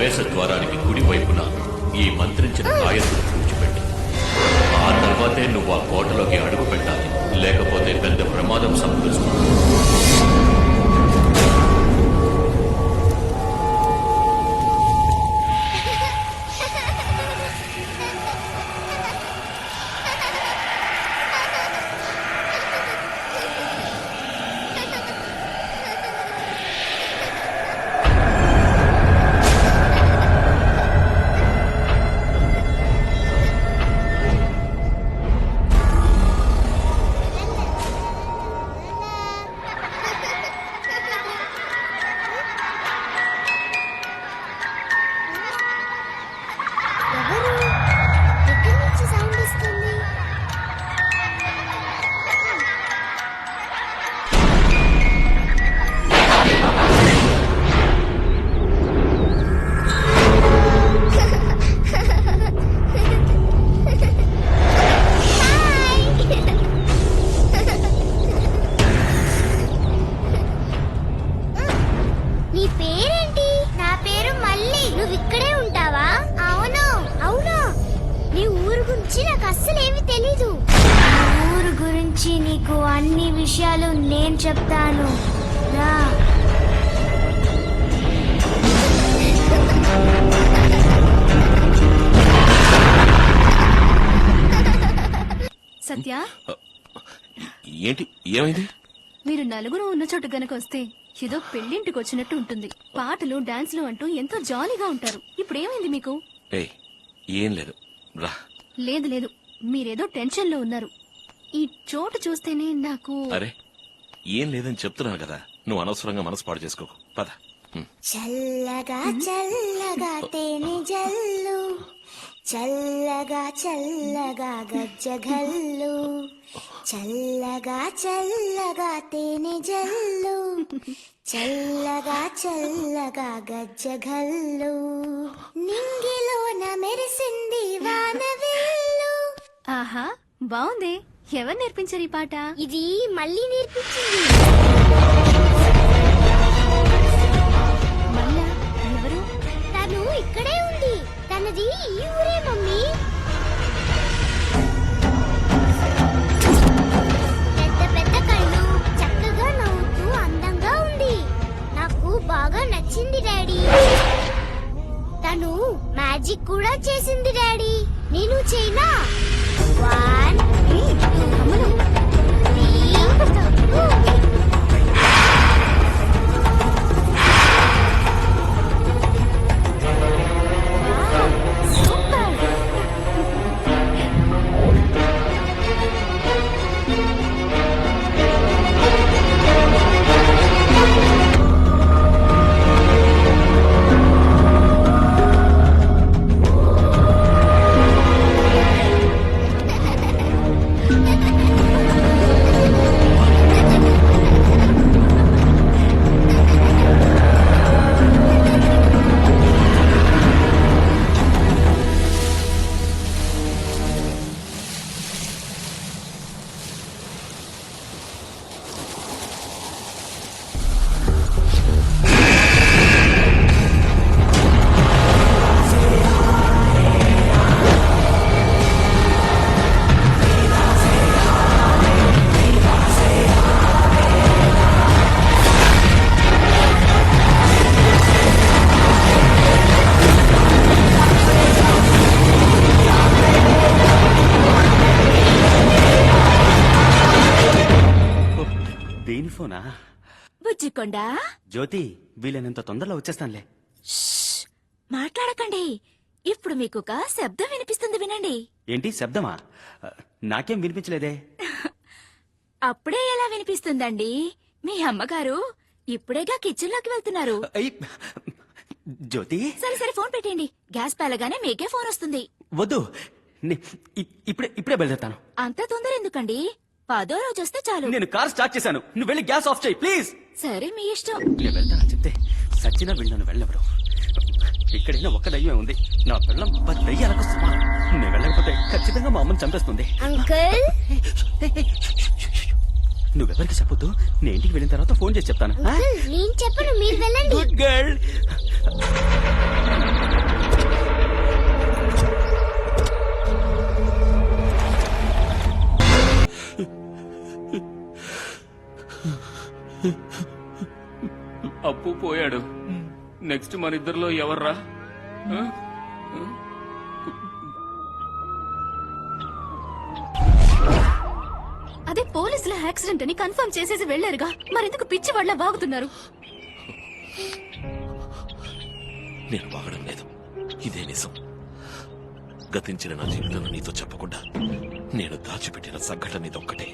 ప్రవేశ ద్వారానికి కుడి వైపున ఈ మంత్రించిన తాయెత్తును పూడ్చిపెట్టు. ఆ తర్వాతే నువ్వు ఆ కోటలోకి అడుగు పెట్టాలి, లేకపోతే పెద్ద ప్రమాదం సంభవిస్తుంది. నీకు అన్ని విషయాలు నేను చెప్తాను రా. సత్య, ఏంటి ఏమైంది? మీరు నలుగురు ఉన్న చోటు గనక వస్తే ఏదో పెళ్లింటికి వచ్చినట్టు ఉంటుంది. పాటలు డాన్స్లు అంటూ ఎంతో జాలీగా ఉంటారు. ఇప్పుడేమైంది మీకు? ఏం లేదు రా. లేదు లేదు, మీరేదో టెన్షన్ లో ఉన్నారు. ఈ చోటు చూస్తేనే నాకు. అరే ఏం లేదని చెప్తున్నాను కదా, నువ్వు అనవసరంగా మనసు పాడు చేసుకోకు. పద. చల్లగా చల్లగా తేనె జల్లు, చల్లగా చల్లగా గజ్జగల్లు, చల్లగా చల్లగా తేనె జల్లు, చల్లగా చల్లగా గజ్జగల్లు, నింగిలోన మెరిసింది వానవిల్లు. ఆహా, బాగుంది. ఎవరు నేర్పించారు ఈ పాట? ఇది మళ్ళీ నేర్పించింది. మళ్ళా ఎవరు? తను ఇక్కడే ఉంది. తనది ఈ ఊరే మమ్మీ. పెద్ద పెద్ద కళ్ళు, చక్కగా నవ్వుతూ అందంగా ఉంది. నాకు బాగా నచ్చింది డాడీ. తను మ్యాజిక్ కూడా చేసింది డాడీ. నేను చేయనా? 1 2 3 దేని ఫోనా? బుజ్జికొండా, జ్యోతి, వీలైనంత తొందరలో వచ్చేస్తానులే. మాట్లాడకండి. ఇప్పుడు మీకు ఒక శబ్దం వినిపిస్తుంది, వినండి. ఏంటి శబ్దమా? నాకేం వినిపించలేదే. అప్పుడే ఎలా వినిపిస్తుందండి? మీ అమ్మగారు ఇప్పుడేగా కిచెన్ లోకి వెళ్తున్నారు. జ్యోతి, సరే సరే, ఫోన్ పెట్టండి. గ్యాస్ పేలగానే మీకే ఫోన్ వస్తుంది. వద్దు, ఇప్పుడే బయలుదేరుతాను. అంత తొందర ఎందుకండి? 10వ రోజు వస్తే చాలు. నేను కార్ స్టార్ట్ చేశాను, నువ్వు వెళ్ళి గ్యాస్ ఆఫ్ చేయి ప్లీజ్. సరే, మీ ఇష్టం. నేను వెళ్తానని చెప్తే సచ్చినా వెళ్ళను, వెళ్ళెవరు. ఇక్కడైనా ఒక్క దయ్యమే ఉంది, నా పిల్లం 10 దయ్యాలకు సమానం. నేను వెళ్ళకపోతే ఖచ్చితంగా మా అమ్మని చంపేస్తుంది. అంకుల్, నువ్వెవరికి చెప్పొద్దు, నేను ఇంటికి వెళ్ళిన తర్వాత ఫోన్ చేసి చెప్తాను. నేను చెప్పను, మీరు వెళ్ళండి. Good girl. పోయాడు. నెక్స్ట్ మన ఇద్దరిలో ఎవర్రా? ఆ? అదే పోలీసుల యాక్సిడెంట్ అని కన్ఫర్మ్ చేసేసి వెళ్లారుగా, మరెందుకు పిచ్చి వాళ్ళ బాగుతున్నారు? నేను వాగడం లేదు, ఇదే నిజం. గతించిన నా జీవితంలో నీతో చెప్పకుండా నేను దాచిపెట్టిన సంఘటన ఇదొక్కటే.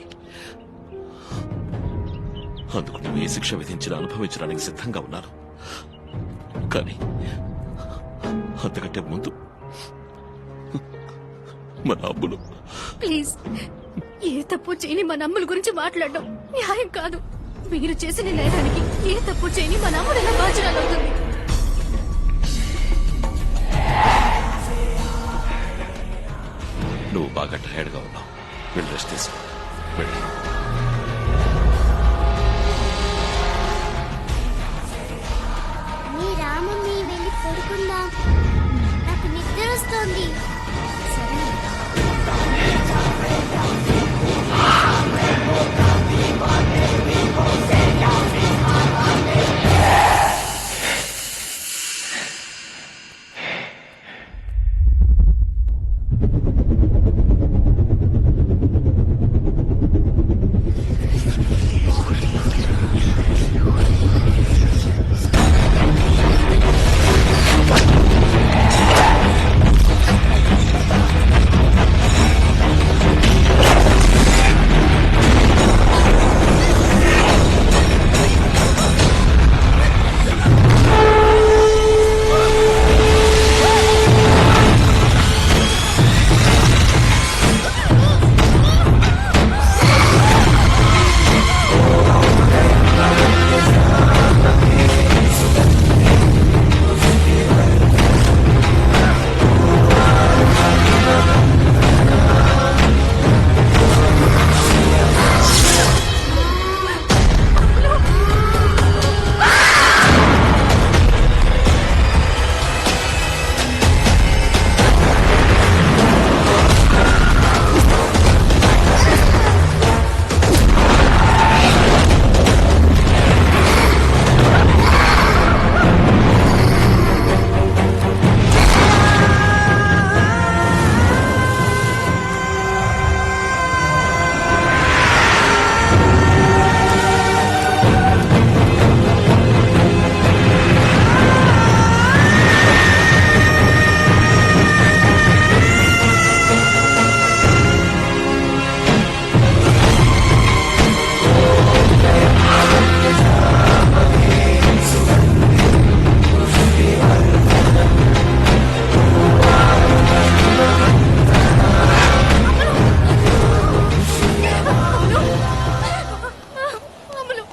అందుకు నువ్వు ఏ శిక్ష విధించినా అనుభవించడానికి సిద్ధంగా ఉన్నాను. కానీ అంతకంటే ముందు మన అబ్బులు. ప్లీజ్, ఏ తప్పు చేయని మా నమ్ముల గురించి మాట్లాడడం న్యాయం కాదు. మీరు చేసిన నేరానికి ఏ తప్పు చేయని మా నమ్ముడు ఎలా బాధ్యురాలు అవుతుంది? నువ్వు బాగా టైర్డ్ గా ఉన్నావు, వెళ్ళి రెస్ట్ తీసుకో. వెళ్ళి. మీ రామమ్మి వెళ్ళి పడుకుందాం, నాకు నిద్ర వస్తోంది.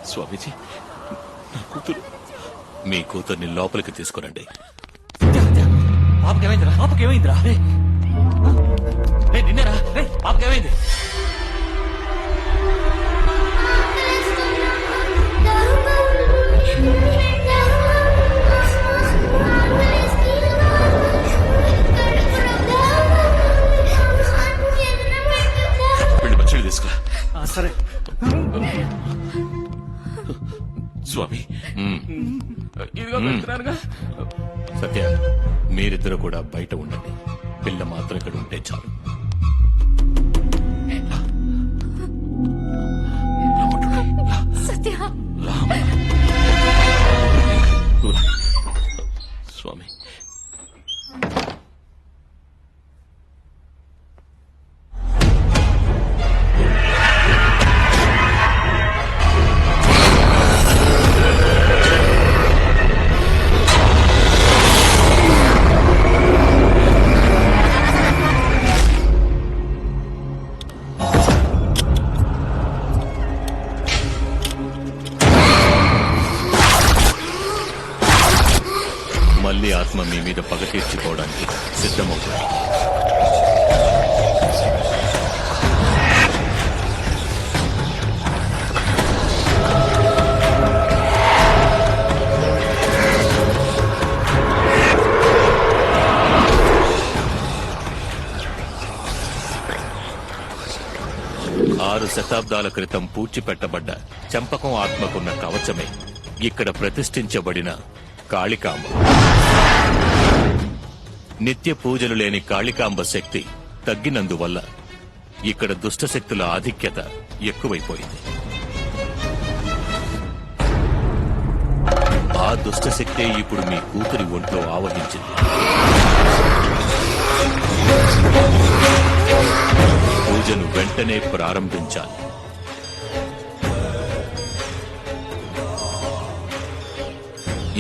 స్వామీజీ, నా కూతురు. మీ కూతుర్ని లోపలికి తీసుకురండి. పాపకేమైందిరా? పాపకేమైందిరా? నిన్నేరా? పాపకేమైంది? వెళ్ళి మంచిగా తీసుకురా. సరే స్వామి. ఇదిగో పెడుతున్నానుగా. సత్య, మీరిద్దరు కూడా బయట ఉండండి. పిల్ల మాత్రం ఇక్కడ ఉంటే చాలు. సత్య, స్వామి. మళ్ళీ ఆత్మ మీ మీద పగ తీర్చుకోవడానికి సిద్ధమవుతుంది. ఆరు శతాబ్దాల క్రితం పూడ్చిపెట్టబడ్డ చంపకం ఆత్మకున్న కవచమే ఇక్కడ ప్రతిష్ఠించబడిన కాళికాంబ. నిత్య పూజలు లేని కాళికాంబ శక్తి తగ్గినందువల్ల ఇక్కడ దుష్టశక్తుల ఆధిక్యత ఎక్కువైపోయింది. ఆ దుష్టశక్తే ఇప్పుడు మీ కూతురి ఒంట్లో ఆవహించింది. పూజను వెంటనే ప్రారంభించాలి.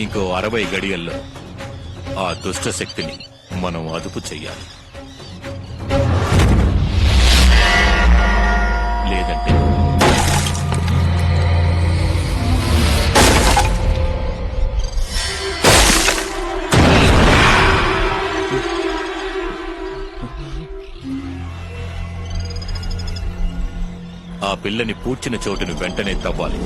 ఇంకో 60 గడియల్లో ఆ దుష్టశక్తిని మనం అదుపు చెయ్యాలి. లేదంటే ఆ పిల్లని పూడ్చిన చోటును వెంటనే తవ్వాలి.